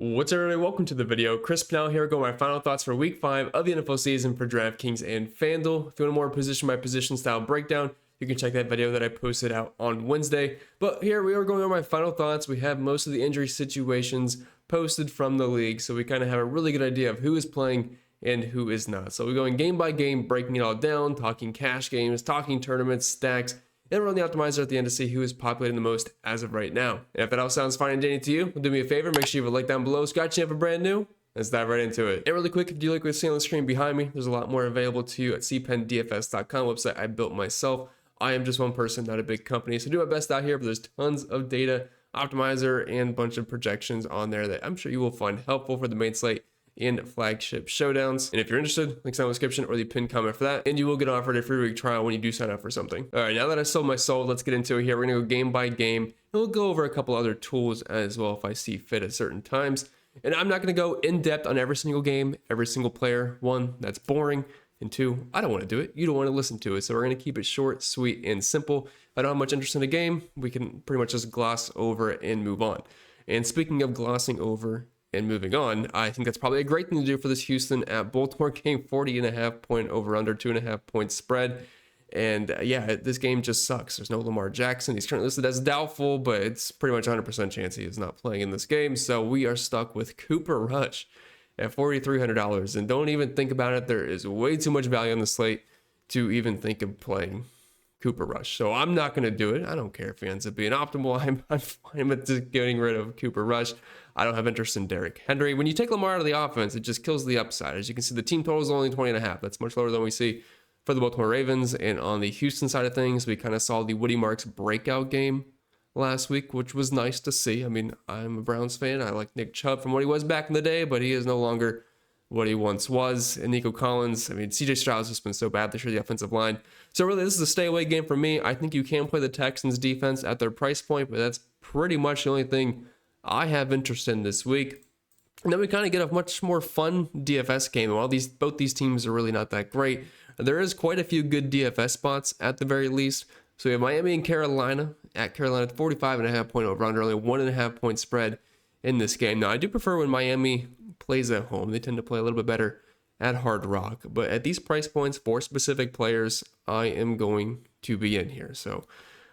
What's up, everybody? Welcome to the video. Chris Pennell here. Go my final thoughts for week 5 of the NFL season for DraftKings and FanDuel. If you want a more position by position style breakdown, you can check that video that I posted out on Wednesday. But here we are going over my final thoughts. We have most of the injury situations posted from the league, so we kind of have a really good idea of who is playing and who is not. So we're going game by game, breaking it all down, talking cash games, talking tournaments, stacks, and run the optimizer at the end to see who is populating the most as of right now. And if that all sounds fine and dandy to you, do me a favor, make sure you have a like down below. Scratch it for brand new. Let's dive right into it. And really quick, if you like what you see on the screen behind me, there's a lot more available to you at cpendfs.com, website I built myself. I am just one person, not a big company, so do my best out here, but there's tons of data, optimizer, and a bunch of projections on there that I'm sure you will find helpful for the main slate and flagship showdowns. And if you're interested, links down in the description or the pinned comment for that, and you will get offered a free week trial when you do sign up for something. All right, now that I sold my soul, let's get into it here. We're gonna go game by game, and we'll go over a couple other tools as well if I see fit at certain times. And I'm not gonna go in depth on every single game, every single player. One, that's boring, and two, I don't want to do it. You don't want to listen to it, so we're gonna keep it short, sweet, and simple. If I don't have much interest in a game, we can pretty much just gloss over it and move on. And speaking of glossing over and moving on, I think that's probably a great thing to do for this Houston at Baltimore game. 40.5 point over under, 2.5 point spread. And yeah, this game just sucks. There's no Lamar Jackson. He's currently listed as doubtful, but it's pretty much 100% chance he is not playing in this game. So we are stuck with Cooper Rush at $4,300. And don't even think about it. There is way too much value on the slate to even think of playing Cooper Rush. So I'm not going to do it. I don't care if he ends up being optimal. I'm fine with just getting rid of Cooper Rush. I don't have interest in Derrick Henry. When you take Lamar out of the offense, it just kills the upside. As you can see, the team total is only 20.5. That's much lower than we see for the Baltimore Ravens. And on the Houston side of things, we kind of saw the Woody Marks breakout game last week, which was nice to see. I mean, I'm a Browns fan. I like Nick Chubb from what he was back in the day, but he is no longer what he once was. And Nico Collins, I mean, CJ Stroud's just been so bad this year, the offensive line. So really, this is a stay away game for me. I think you can play the Texans defense at their price point, but that's pretty much the only thing I have interest in this week. And then we kind of get a much more fun DFS game. While both these teams are really not that great, there is quite a few good DFS spots at the very least. So we have Miami and Carolina. At Carolina, 45.5 point over under, only 1.5 point spread in this game. Now, I do prefer when Miami plays at home. They tend to play a little bit better at Hard Rock. But at these price points for specific players, I am going to be in here. So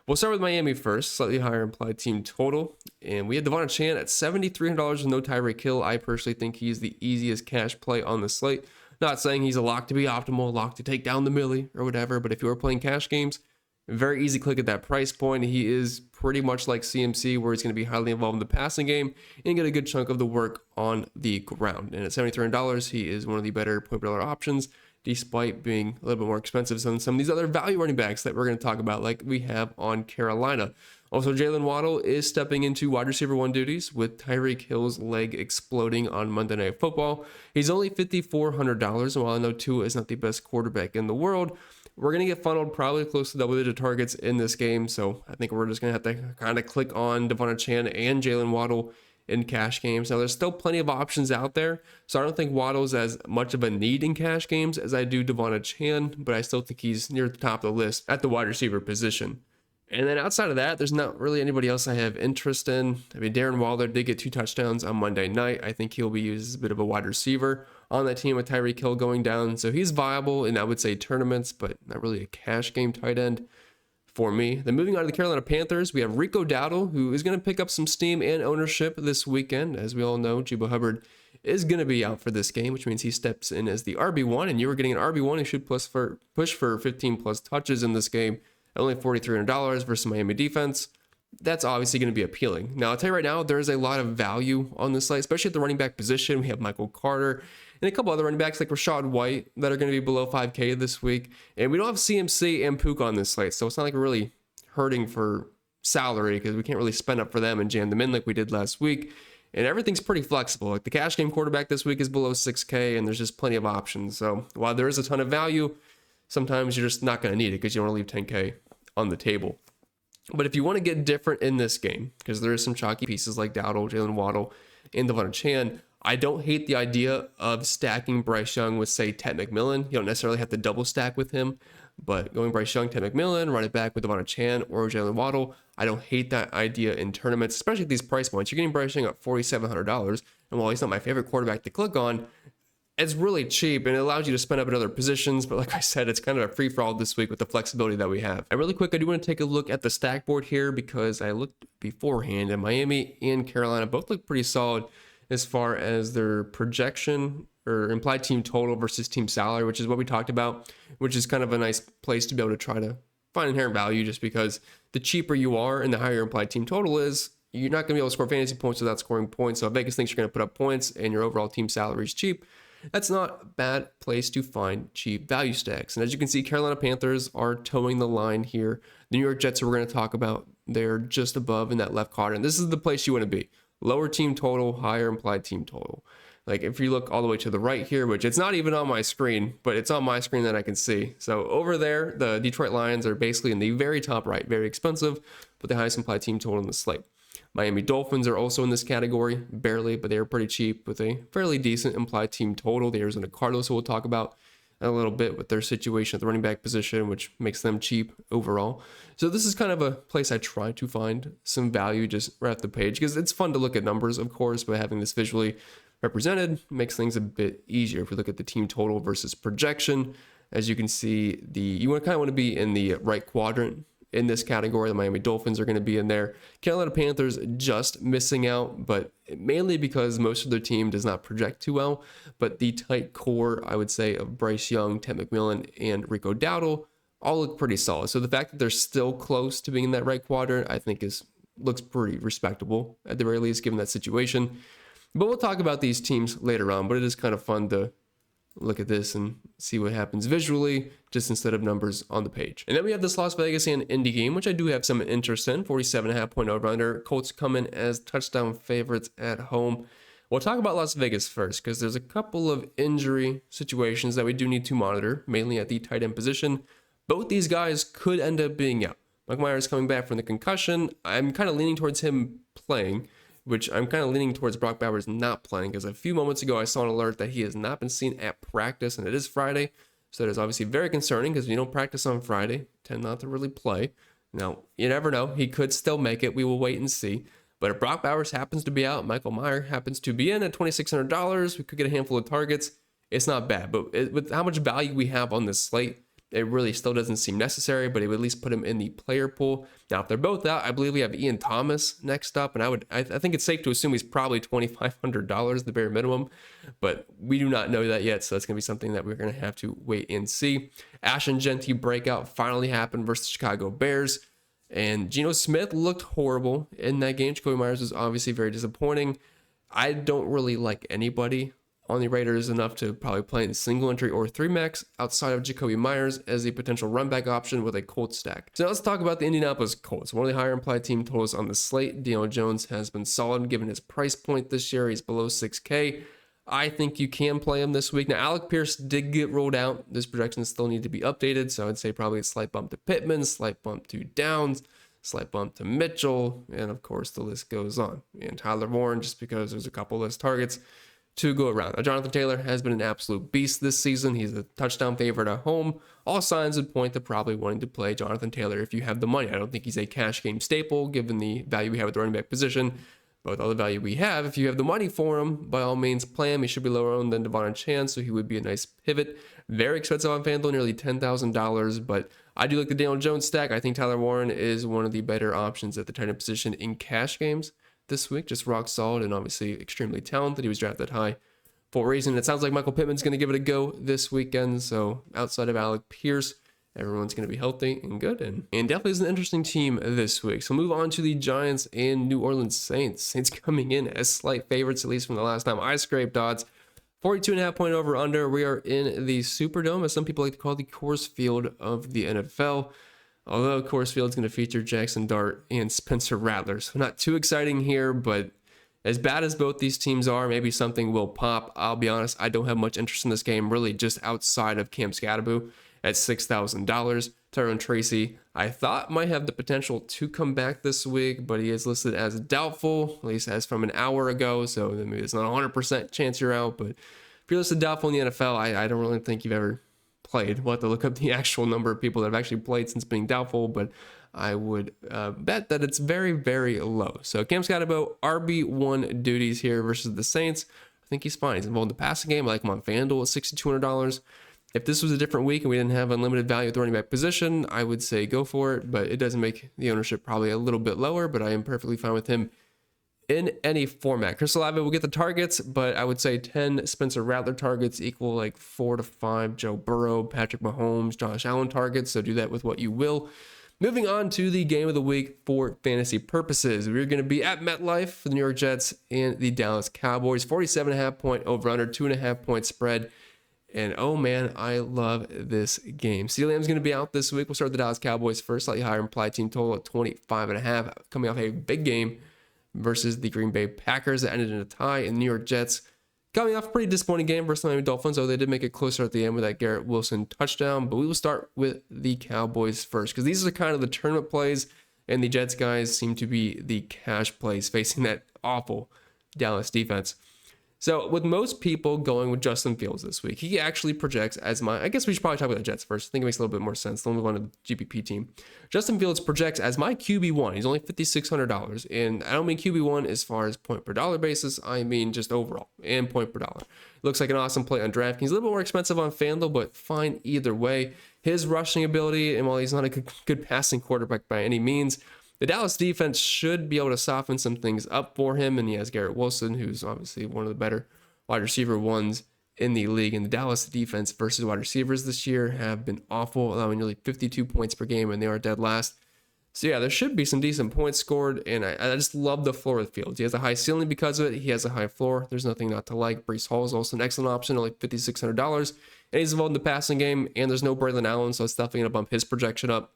we'll start with Miami first, slightly higher implied team total. And we had Devon Chan at $7,300 with no Tyreek Hill. I personally think he's the easiest cash play on the slate. Not saying he's a lock to be optimal, lock to take down the millie or whatever, but if you are playing cash games, very easy click at that price point. He is pretty much like CMC, where he's going to be highly involved in the passing game and get a good chunk of the work on the ground. And at $7,300, he is one of the better point per dollar options, despite being a little bit more expensive than some of these other value running backs that we're going to talk about, like we have on Carolina. Also, Jalen Waddle is stepping into wide receiver 1 duties with Tyreek Hill's leg exploding on Monday Night Football. He's only $5,400, and while I know Tua is not the best quarterback in the world, we're going to get funneled probably close to double-digit targets in this game, so I think we're just going to have to kind of click on Devon Chan and Jalen Waddle in cash games. Now, there's still plenty of options out there, so I don't think Waddle's as much of a need in cash games as I do Devon Chan, but I still think he's near the top of the list at the wide receiver position. And then outside of that, there's not really anybody else I have interest in. I mean, Darren Waller did get 2 touchdowns on Monday night. I think he'll be used as a bit of a wide receiver on that team with Tyreek Hill going down. So he's viable in, I would say, tournaments, but not really a cash game tight end for me. Then moving on to the Carolina Panthers, we have Rico Dowdle, who is going to pick up some steam and ownership this weekend. As we all know, Jubo Hubbard is going to be out for this game, which means he steps in as the RB1, and you were getting an RB1 who should push for 15 plus touches in this game. Only $4,300 versus Miami defense. That's obviously going to be appealing. Now, I'll tell you right now, there is a lot of value on this slate, especially at the running back position. We have Michael Carter and a couple other running backs like Rashad White that are going to be below 5K this week. And we don't have CMC and Pook on this slate, so it's not like we're really hurting for salary because we can't really spend up for them and jam them in like we did last week. And everything's pretty flexible. Like the cash game quarterback this week is below 6K, and there's just plenty of options. So while there is a ton of value, sometimes you're just not going to need it because you don't want to leave 10K on the table. But if you want to get different in this game, because there is some chalky pieces like Dowdle, Jalen Waddle, and Devon Chan, I don't hate the idea of stacking Bryce Young with, say, Ted McMillan. You don't necessarily have to double stack with him, but going Bryce Young, Ted McMillan, run it back with Devon Chan or Jalen Waddle, I don't hate that idea in tournaments, especially at these price points. You're getting Bryce Young at $4,700. And while he's not my favorite quarterback to click on, it's really cheap and it allows you to spend up in other positions. But like I said, it's kind of a free-for-all this week with the flexibility that we have. And really quick, I do want to take a look at the stack board here because I looked beforehand and Miami and Carolina both look pretty solid as far as their projection or implied team total versus team salary, which is what we talked about, which is kind of a nice place to be able to try to find inherent value, just because the cheaper you are and the higher your implied team total is, you're not going to be able to score fantasy points without scoring points. So if Vegas thinks you're going to put up points and your overall team salary is cheap, that's not a bad place to find cheap value stacks. And as you can see, Carolina Panthers are towing the line here. The New York Jets, who we're going to talk about, they're just above in that left quadrant. This is the place you want to be. Lower team total, higher implied team total. Like if you look all the way to the right here, which it's not even on my screen, but it's on my screen that I can see. So over there, the Detroit Lions are basically in the very top right, very expensive, but the highest implied team total in the slate. Miami Dolphins are also in this category, barely, but they are pretty cheap with a fairly decent implied team total. The Arizona Cardinals, who we'll talk about a little bit with their situation at the running back position, which makes them cheap overall. So this is kind of a place I try to find some value just right off the page, because it's fun to look at numbers, of course, but having this visually represented makes things a bit easier. If we look at the team total versus projection, as you can see, you kind of want to be in the right quadrant in this category. The Miami Dolphins are going to be in there. Carolina Panthers just missing out, but mainly because most of their team does not project too well. But the tight core, I would say, of Bryce Young, Ted McMillan, and Rico Dowdle all look pretty solid. So the fact that they're still close to being in that right quadrant, I think looks pretty respectable at the very least, given that situation. But we'll talk about these teams later on, but it is kind of fun to look at this and see what happens visually, just instead of numbers on the page. And then we have this Las Vegas and Indy game, which I do have some interest in. 47.5 point over-under. Colts come in as touchdown favorites at home. We'll talk about Las Vegas first, because there's a couple of injury situations that we do need to monitor, mainly at the tight end position. Both these guys could end up being out. Mike Myers coming back from the concussion. I'm kind of leaning towards him playing, which I'm kind of leaning towards Brock Bowers not playing, because a few moments ago I saw an alert that he has not been seen at practice, and it is Friday. So that is obviously very concerning, because when you don't practice on Friday, tend not to really play. Now, you never know. He could still make it. We will wait and see. But if Brock Bowers happens to be out, Michael Mayer happens to be in at $2,600, we could get a handful of targets. It's not bad. But with how much value we have on this slate, it really still doesn't seem necessary, but it would at least put him in the player pool. Now, if they're both out, I believe we have Ian Thomas next up, and I think it's safe to assume he's probably $2,500, the bare minimum, but we do not know that yet, so that's going to be something that we're going to have to wait and see. Ashton Genty breakout finally happened versus the Chicago Bears, and Geno Smith looked horrible in that game. Jacoby Myers was obviously very disappointing. I don't really like anybody on the Raiders enough to probably play in single entry or 3-max outside of Jacoby Myers as a potential run back option with a Colts stack. So now let's talk about the Indianapolis Colts. One of the higher implied team totals on the slate. Daniel Jones has been solid given his price point this year. He's below 6K. I think you can play him this week. Now, Alec Pierce did get rolled out. This projection still need to be updated, so I'd say probably a slight bump to Pittman, slight bump to Downs, slight bump to Mitchell, and of course the list goes on. And Tyler Warren, just because there's a couple less targets to go around. Now, Jonathan Taylor has been an absolute beast this season. He's a touchdown favorite at home. All signs would point to probably wanting to play Jonathan Taylor if you have the money. I don't think he's a cash game staple given the value we have at the running back position. But with all the value we have, if you have the money for him, by all means play him. He should be lower owned than Devon Chan, so he would be a nice pivot. Very expensive on FanDuel, nearly $10,000. But I do like the Daniel Jones stack. I think Tyler Warren is one of the better options at the tight end position in cash games this week. Just rock solid and obviously extremely talented. He was drafted high for a reason. It sounds like Michael Pittman's going to give it a go this weekend. So outside of Alec Pierce, everyone's going to be healthy and good. And definitely is an interesting team this week. So move on to the Giants and New Orleans Saints. Saints coming in as slight favorites, at least from the last time I scraped odds. 42.5 point over under. We are in the Superdome, as some people like to call the Coors Field of the NFL. Although Coors Field is going to feature Jackson Dart and Spencer Rattler. So not too exciting here, but as bad as both these teams are, maybe something will pop. I'll be honest, I don't have much interest in this game, really just outside of Cam Scatterbo at $6,000. Tyrone Tracy, I thought might have the potential to come back this week, but he is listed as doubtful, at least as from an hour ago, so maybe it's not a 100% chance you're out, but if you're listed doubtful in the NFL, I don't really think you've ever played. We'll have to look up the actual number of people that have actually played since being doubtful, but I would bet that it's very, very low. So Cam's got about RB1 duties here versus the Saints. I think he's fine. He's involved in the passing game. I like him on FanDuel at $6,200. If this was a different week and we didn't have unlimited value at the running back position, I would say go for it, but it doesn't make the ownership probably a little bit lower, but I am perfectly fine with him in any format. Chris Olave will get the targets, but I would say 10 Spencer Rattler targets equal like 4 to 5 Joe Burrow, Patrick Mahomes, Josh Allen targets, so do that with what you will. Moving on to the game of the week for fantasy purposes. We're going to be at MetLife for the New York Jets and the Dallas Cowboys. 47.5 point over-under, 2.5 point spread. And oh man, I love this game. CeeDee Lamb's going to be out this week. We'll start with the Dallas Cowboys first. Slightly higher implied team total at 25.5, coming off a big game versus the Green Bay Packers that ended in a tie. And the New York Jets coming off a pretty disappointing game versus the Miami Dolphins, though they did make it closer at the end with that Garrett Wilson touchdown. But we will start with the Cowboys first because these are kind of the tournament plays, and the Jets guys seem to be the cash plays facing that awful Dallas defense. So with most people going with Justin Fields this week, he actually projects as my, I guess we should probably talk about the Jets first. I think it makes a little bit more sense. Then we'll move on to the GPP team. Justin Fields projects as my QB1. He's only $5,600. And I don't mean QB1 as far as point per dollar basis. I mean just overall and point per dollar. Looks like an awesome play on DraftKings. A little bit more expensive on FanDuel, but fine either way. His rushing ability, and while he's not a good passing quarterback by any means, the Dallas defense should be able to soften some things up for him, and he has Garrett Wilson, who's obviously one of the better wide receiver ones in the league. And the Dallas defense versus wide receivers this year have been awful, allowing nearly 52 points per game, and they are dead last. So yeah, there should be some decent points scored, and I just love the floor with Fields. He has a high ceiling because of it. He has a high floor. There's nothing not to like. Breece Hall is also an excellent option, only $5,600, and he's involved in the passing game, and there's no Braylon Allen, so it's definitely going to bump his projection up.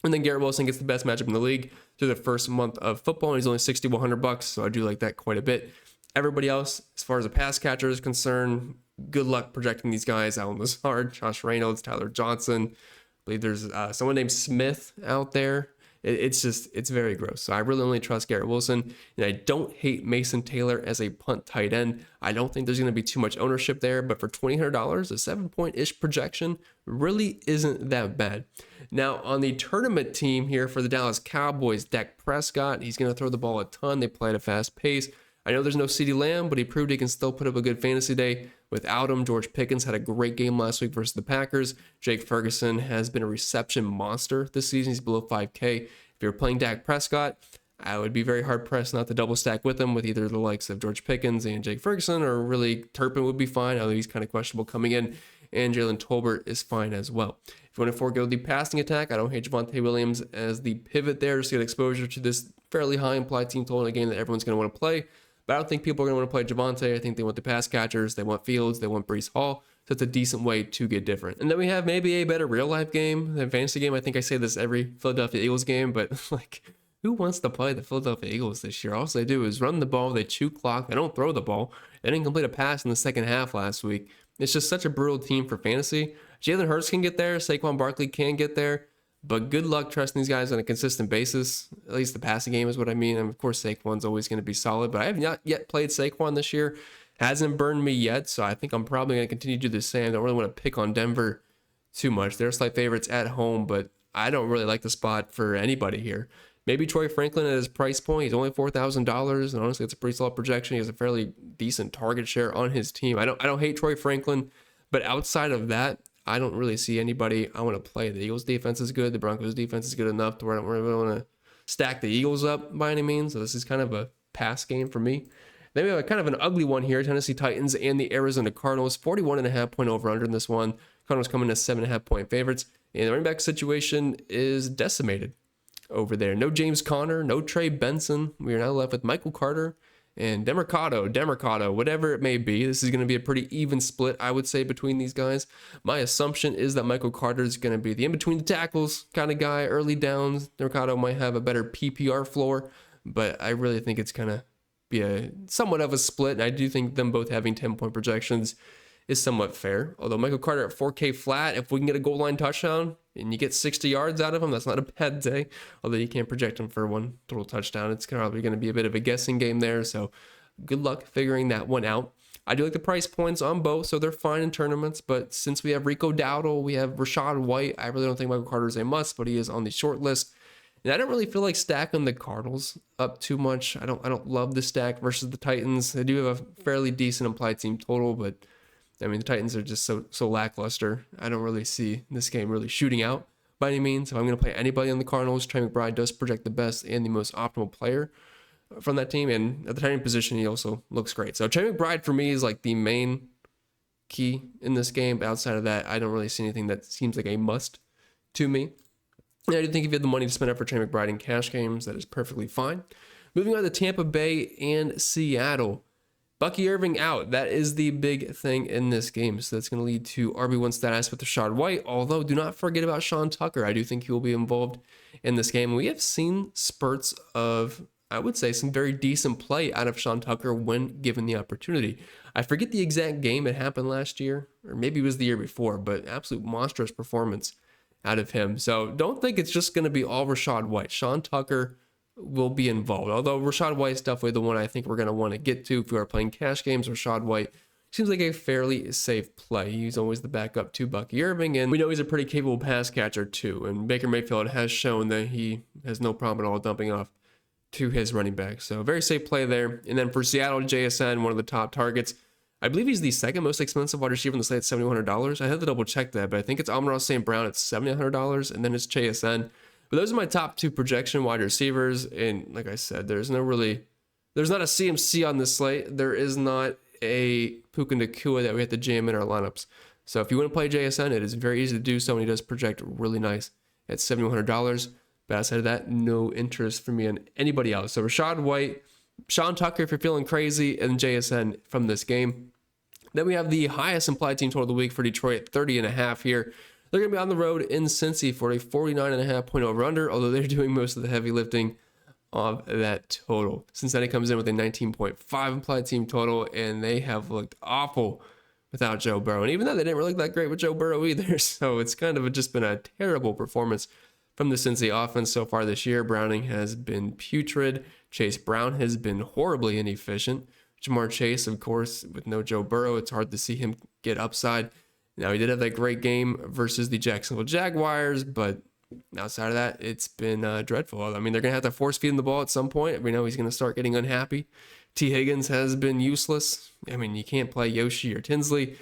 And then Garrett Wilson gets the best matchup in the league through the first month of football, and he's only $6,100, so I do like that quite a bit. Everybody else, as far as a pass catcher is concerned, good luck projecting these guys. Allen Lazard, Josh Reynolds, Tyler Johnson. I believe there's someone named Smith out there. It's very gross. So I really only trust Garrett Wilson, and I don't hate Mason Taylor as a punt tight end. I don't think there's going to be too much ownership there, but for $2,000, a 7-point-ish projection really isn't that bad. Now, on the tournament team here for the Dallas Cowboys, Dak Prescott, he's going to throw the ball a ton. They play at a fast pace. I know there's no CeeDee Lamb, but he proved he can still put up a good fantasy day. Without him, George Pickens had a great game last week versus the Packers. Jake Ferguson has been a reception monster this season. He's below 5K. If you're playing Dak Prescott, I would be very hard-pressed not to double stack with him with either the likes of George Pickens and Jake Ferguson, or really Turpin would be fine, although he's kind of questionable coming in, and Jalen Tolbert is fine as well. If you want to forego the passing attack, I don't hate Javonte Williams as the pivot there just to get exposure to this fairly high implied team total in a game that everyone's going to want to play. But I don't think people are going to want to play Javonte. I think they want the pass catchers, they want Fields, they want Breece Hall. So it's a decent way to get different. And then we have maybe a better real-life game than fantasy game. I think I say this every Philadelphia Eagles game, but like, who wants to play the Philadelphia Eagles this year? All they do is run the ball, they chew clock, they don't throw the ball. They didn't complete a pass in the second half last week. It's just such a brutal team for fantasy. Jalen Hurts can get there, Saquon Barkley can get there, but good luck trusting these guys on a consistent basis. At least the passing game is what I mean. And of course, Saquon's always going to be solid, but I have not yet played Saquon this year. Hasn't burned me yet, so I think I'm probably going to continue to do the same. I don't really want to pick on Denver too much. They're slight favorites at home, but I don't really like the spot for anybody here. Maybe Troy Franklin at his price point. He's only $4,000, and honestly, it's a pretty solid projection. He has a fairly decent target share on his team. I don't hate Troy Franklin, but outside of that, I don't really see anybody I want to play. The Eagles defense is good. The Broncos defense is good enough to where I don't really want to stack the Eagles up by any means. So this is kind of a pass game for me. Then we have a kind of an ugly one here. Tennessee Titans and the Arizona Cardinals. 41.5 point over under in this one. Cardinals coming as 7.5 point favorites. And the running back situation is decimated over there. No James Conner, no Trey Benson. We are now left with Michael Carter and Demercado, whatever it may be. This is going to be a pretty even split, I would say, between these guys. My assumption is that Michael Carter is going to be the in-between the tackles kind of guy, early downs. Demercado might have a better PPR floor, but I really think it's going to be a somewhat of a split. And I do think them both having 10-point projections is somewhat fair. Although Michael Carter at 4K flat, if we can get a goal line touchdown and you get 60 yards out of him, that's not a bad day. Although you can't project him for one total touchdown. It's probably going to be a bit of a guessing game there. So good luck figuring that one out. I do like the price points on both, so they're fine in tournaments. But since we have Rico Dowdle, we have Rashad White, I really don't think Michael Carter is a must, but he is on the short list. And I don't really feel like stacking the Cardinals up too much. I don't love the stack versus the Titans. They do have a fairly decent implied team total, but I mean the Titans are just so lackluster. I don't really see this game really shooting out by any means. If I'm going to play anybody on the Cardinals, Trey McBride does project the best and the most optimal player from that team. And at the tight end position, he also looks great. So Trey McBride for me is like the main key in this game. But outside of that, I don't really see anything that seems like a must to me. And I do think if you have the money to spend up for Trey McBride in cash games, that is perfectly fine. Moving on to Tampa Bay and Seattle. Bucky Irving out. That is the big thing in this game. So that's going to lead to RB1 status with Rashad White. Although, do not forget about Sean Tucker. I do think he will be involved in this game. We have seen spurts of, I would say, some very decent play out of Sean Tucker when given the opportunity. I forget the exact game it happened last year, or maybe it was the year before, but absolute monstrous performance out of him. So don't think it's just going to be all Rashad White. Sean Tucker will be involved. Although Rashad White is definitely the one I think we're going to want to get to if we are playing cash games. Rashad White seems like a fairly safe play. He's always the backup to Bucky Irving, and we know he's a pretty capable pass catcher too. And Baker Mayfield has shown that he has no problem at all dumping off to his running back. So very safe play there. And then for Seattle, JSN, one of the top targets. I believe he's the second most expensive wide receiver in the slate at $7,100. I had to double check that, but I think it's Amon-Ra St. Brown at $7,100, and then it's JSN. But those are my top two projection wide receivers. And like I said, there's not a CMC on this slate. There is not a Puka Nacua that we have to jam in our lineups. So if you want to play JSN, it is very easy to do so, and he does project really nice at $7,100. But outside of that, no interest for me on anybody else. So Rashad White, Sean Tucker if you're feeling crazy, and JSN from this game. Then we have the highest implied team total of the week for Detroit at 30.5 here. They're going to be on the road in Cincy for a 49.5 point over-under, although they're doing most of the heavy lifting of that total. Cincinnati comes in with a 19.5 implied team total, and they have looked awful without Joe Burrow. And even though they didn't really look that great with Joe Burrow either, so it's kind of just been a terrible performance from the Cincy offense so far this year. Browning has been putrid. Chase Brown has been horribly inefficient. Jamar Chase, of course, with no Joe Burrow, it's hard to see him get upside. Now, he did have that great game versus the Jacksonville Jaguars, but outside of that, it's been dreadful. I mean, they're going to have to force feed him the ball at some point. We know he's going to start getting unhappy. T. Higgins has been useless. I mean, you can't play Yoshi or Tinsley.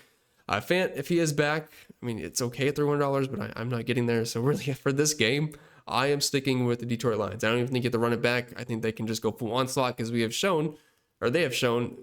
Fant, if he is back, I mean, it's okay at $300, but I'm not getting there. So really, for this game, I am sticking with the Detroit Lions. I don't even think you have to run it back. I think they can just go full onslaught because they have shown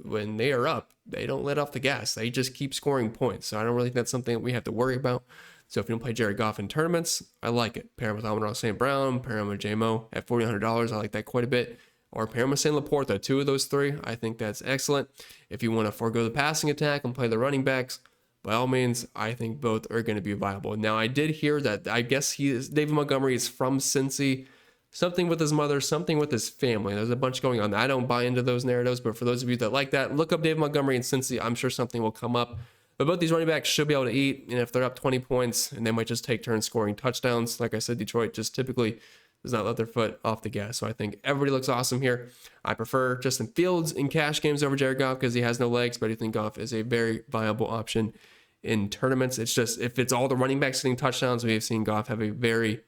when they are up, they don't let off the gas. They just keep scoring points. So I don't really think that's something that we have to worry about. So if you don't play Jared Goff in tournaments, I like it. Pair him with Amon-Ra St. Brown, pair him with J-Mo at $4,100. I like that quite a bit. Or pair him with St. Laporta. Two of those three, I think that's excellent. If you want to forego the passing attack and play the running backs, by all means, I think both are going to be viable. Now, I did hear that I guess David Montgomery is from Cincy. Something with his mother, something with his family. There's a bunch going on. I don't buy into those narratives, but for those of you that like that, look up David Montgomery and Cincy. I'm sure something will come up. But both these running backs should be able to eat. And if they're up 20 points, and they might just take turns scoring touchdowns. Like I said, Detroit just typically does not let their foot off the gas. So I think everybody looks awesome here. I prefer Justin Fields in cash games over Jared Goff because he has no legs, but I think Goff is a very viable option in tournaments. It's just if it's all the running backs getting touchdowns, we have seen Goff have a very,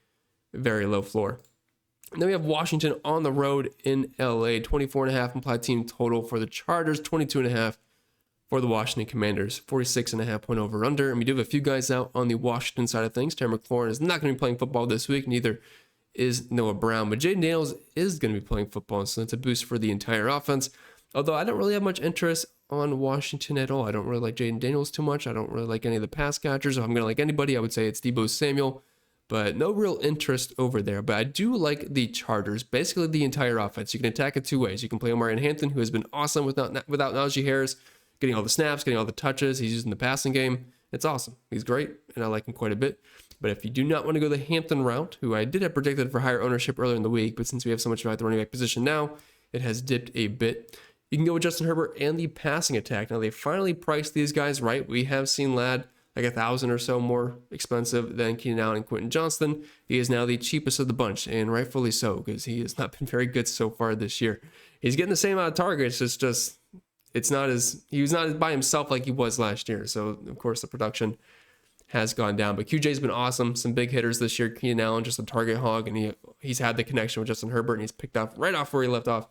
very low floor. And then we have Washington on the road in LA. 24.5 implied team total for the Chargers, 22.5 for the Washington Commanders, 46.5 point over under. And we do have a few guys out on the Washington side of things. Terry McLaurin is not going to be playing football this week, neither is Noah Brown. But Jaden Daniels is going to be playing football, so that's a boost for the entire offense. Although I don't really have much interest on Washington at all. I don't really like Jaden Daniels too much. I don't really like any of the pass catchers. If I'm going to like anybody, I would say it's Deebo Samuel. But no real interest over there. But I do like the Chargers, basically the entire offense. You can attack it two ways. You can play Omarion Hampton, who has been awesome without Najee Harris, getting all the snaps, getting all the touches. He's using the passing game. It's awesome. He's great, and I like him quite a bit. But if you do not want to go the Hampton route, who I did have predicted for higher ownership earlier in the week, but since we have so much about the running back position now, it has dipped a bit. You can go with Justin Herbert and the passing attack. Now, they finally priced these guys right. We have seen Ladd like $1,000 or so more expensive than Keenan Allen and Quentin Johnston. He is now the cheapest of the bunch, and rightfully so, because he has not been very good so far this year. He's getting the same amount of targets, he was not by himself like he was last year. So, of course, the production has gone down. But QJ's been awesome. Some big hitters this year. Keenan Allen, just a target hog, and he's had the connection with Justin Herbert, and he's picked up right off where he left off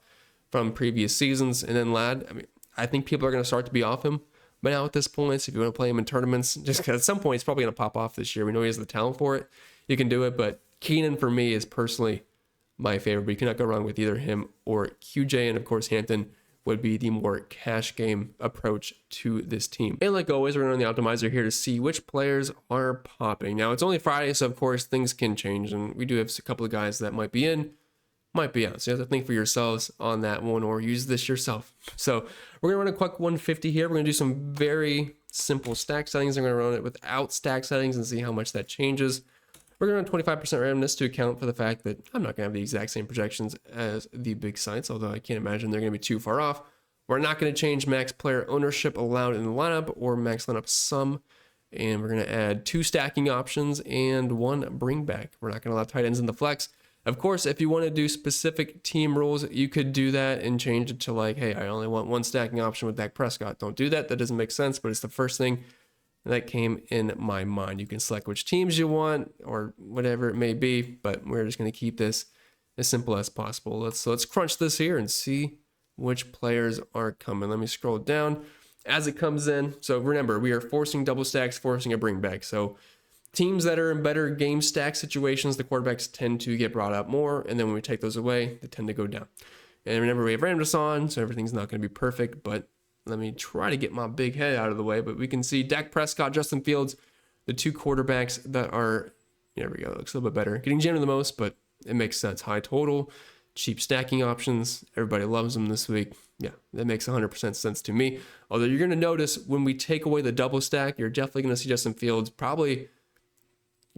from previous seasons. And then Ladd, I mean, I think people are going to start to be off him. But now at this point, so if you want to play him in tournaments, just because at some point he's probably going to pop off this year. We know he has the talent for it. You can do it, but Keenan for me is personally my favorite. But you cannot go wrong with either him or QJ. And of course, Hampton would be the more cash game approach to this team. And like always, we're going to run the optimizer here to see which players are popping. Now, it's only Friday, so of course things can change. And we do have a couple of guys that might be in, might be out. So you have to think for yourselves on that one or use this yourself. So we're going to run a quick 150 here. We're going to do some very simple stack settings. I'm going to run it without stack settings and see how much that changes. We're going to run 25% randomness to account for the fact that I'm not going to have the exact same projections as the big sites, although I can't imagine they're going to be too far off. We're not going to change max player ownership allowed in the lineup or max lineup sum. And we're going to add 2 stacking options and 1 bring back. We're not going to allow tight ends in the flex. Of course, if you want to do specific team rules, you could do that and change it to like, hey, I only want 1 stacking option with Dak Prescott. Don't do that. That doesn't make sense, but it's the first thing that came in my mind. You can select which teams you want or whatever it may be, but we're just going to keep this as simple as possible. Let's crunch this here and see which players are coming. Let me scroll down as it comes in. So remember, we are forcing double stacks, forcing a bring back. So teams that are in better game stack situations, the quarterbacks tend to get brought up more, and then when we take those away, they tend to go down. And remember, we have randomness on, so everything's not going to be perfect, but let me try to get my big head out of the way. But we can see Dak Prescott, Justin Fields, the 2 quarterbacks that are, there we go, it looks a little bit better. Getting jammed the most, but it makes sense. High total, cheap stacking options. Everybody loves them this week. Yeah, that makes 100% sense to me. Although you're going to notice when we take away the double stack, you're definitely going to see Justin Fields probably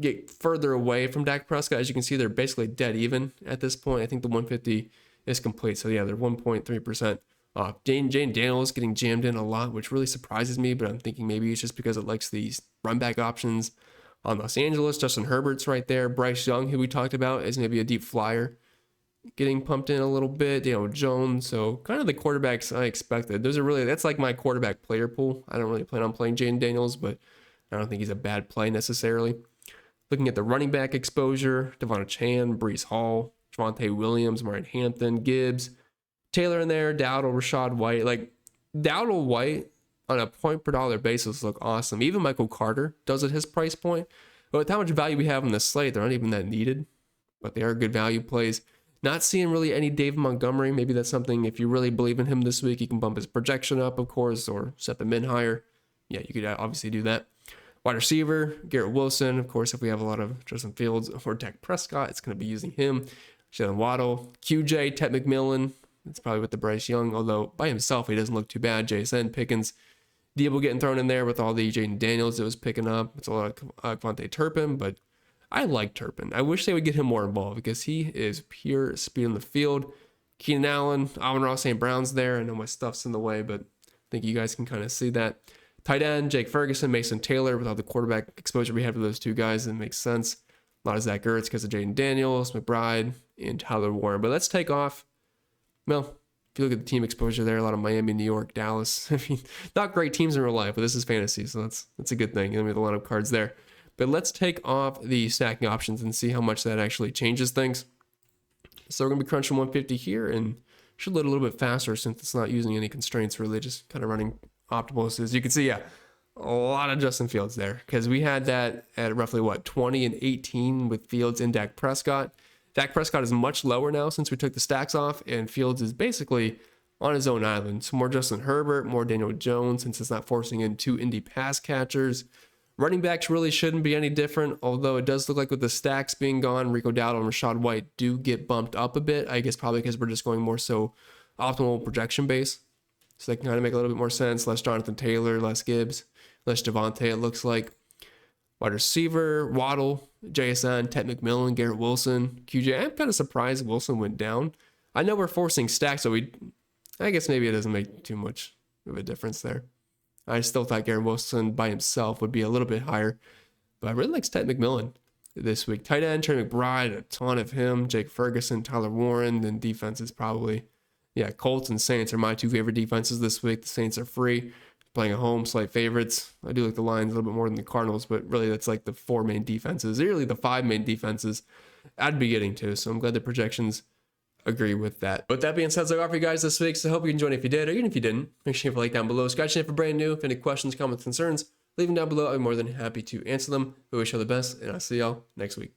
get further away from Dak Prescott. As you can see, they're basically dead even at this point. I think the 150 is complete. So yeah, they're 1.3% off. Jane Daniels getting jammed in a lot, which really surprises me, but I'm thinking maybe it's just because it likes these run back options on Los Angeles. Justin Herbert's right there. Bryce Young, who we talked about, is maybe a deep flyer, getting pumped in a little bit. Daniel Jones. So kind of the quarterbacks I expected. That's like my quarterback player pool. I don't really plan on playing Jane Daniels, but I don't think he's a bad play necessarily. Looking at the running back exposure, Devon Chan, Breece Hall, Javonte Williams, Martin Hampton, Gibbs, Taylor in there, Dowdle, Rashad White. Like Dowdle, White on a point per dollar basis look awesome. Even Michael Carter does at his price point. But with how much value we have on the slate, they're not even that needed. But they are good value plays. Not seeing really any David Montgomery. Maybe that's something, if you really believe in him this week, you can bump his projection up, of course, or set the min higher. Yeah, you could obviously do that. Wide receiver, Garrett Wilson. Of course, if we have a lot of Justin Fields or Dak Prescott, it's going to be using him. Jalen Waddle, QJ, Ted McMillan. It's probably with the Bryce Young, although by himself, he doesn't look too bad. JSN, Pickens, Debo getting thrown in there with all the Jaden Daniels that was picking up. It's a lot of Vontae Turpin, but I like Turpin. I wish they would get him more involved because he is pure speed on the field. Keenan Allen, Amon-Ra St. Brown's there. I know my stuff's in the way, but I think you guys can kind of see that. Tight end, Jake Ferguson, Mason Taylor. With all the quarterback exposure we have to those 2 guys, it makes sense. A lot of Zach Ertz because of Jaden Daniels, McBride, and Tyler Warren. But let's take off. Well, if you look at the team exposure there, a lot of Miami, New York, Dallas. I mean, not great teams in real life, but this is fantasy, so that's a good thing. And we have a lot of cards there. But let's take off the stacking options and see how much that actually changes things. So we're going to be crunching 150 here and should load a little bit faster since it's not using any constraints, really, just kind of running optimals. As you can see, yeah, a lot of Justin Fields there because we had that at roughly, 20 and 18 with Fields and Dak Prescott. Dak Prescott is much lower now since we took the stacks off, and Fields is basically on his own island. So more Justin Herbert, more Daniel Jones, since it's not forcing in 2 Indy pass catchers. Running backs really shouldn't be any different, although it does look like with the stacks being gone, Rico Dowdle and Rashad White do get bumped up a bit. I guess probably because we're just going more so optimal projection base. So they can kind of make a little bit more sense. Less Jonathan Taylor, less Gibbs, less Javonte, it looks like. Wide receiver, Waddle, JSN, Ted McMillan, Garrett Wilson, QJ. I'm kind of surprised Wilson went down. I know we're forcing stacks, so I guess maybe it doesn't make too much of a difference there. I still thought Garrett Wilson by himself would be a little bit higher, but I really like Ted McMillan this week. Tight end, Trey McBride, a ton of him. Jake Ferguson, Tyler Warren. Then defense is probably, Colts and Saints are my 2 favorite defenses this week. The Saints are free. playing at home, slight favorites. I do like the Lions a little bit more than the Cardinals, but really that's like the 4 main defenses, really the 5 main defenses I'd be getting to. So I'm glad the projections agree with that. But that being said, that's all I got for you guys this week. So I hope you enjoyed it. If you did, or even if you didn't, make sure you leave a like down below. Scratch it if you're brand new. If any questions, comments, concerns, leave them down below. I'd be more than happy to answer them. We wish you all the best, and I'll see y'all next week.